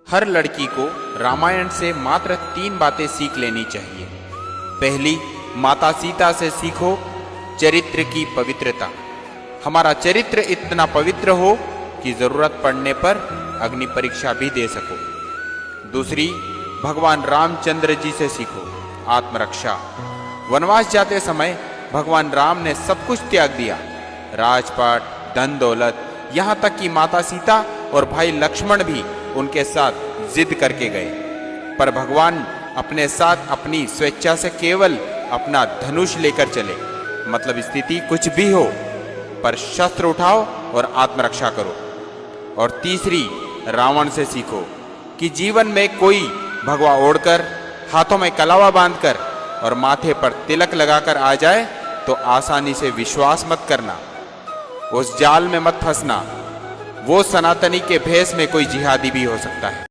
हर लड़की को रामायण से मात्र 3 बातें सीख लेनी चाहिए। पहली, माता सीता से सीखो चरित्र की पवित्रता। हमारा चरित्र इतना पवित्र हो कि जरूरत पड़ने पर अग्नि परीक्षा भी दे सको। दूसरी, भगवान रामचंद्र जी से सीखो आत्मरक्षा। वनवास जाते समय भगवान राम ने सब कुछ त्याग दिया, राजपाट, धन दौलत, यहाँ तक कि माता सीता और भाई लक्ष्मण भी उनके साथ जिद करके गए, पर भगवान अपने साथ अपनी स्वेच्छा से केवल अपना धनुष लेकर चले। मतलब स्थिति कुछ भी हो पर शस्त्र उठाओ और आत्मरक्षा करो। और तीसरी, रावण से सीखो कि जीवन में कोई भगवा ओढ़कर, हाथों में कलावा बांधकर और माथे पर तिलक लगाकर आ जाए तो आसानी से विश्वास मत करना, उस जाल में मत फंसना। वो सनातनी के भेष में कोई जिहादी भी हो सकता है।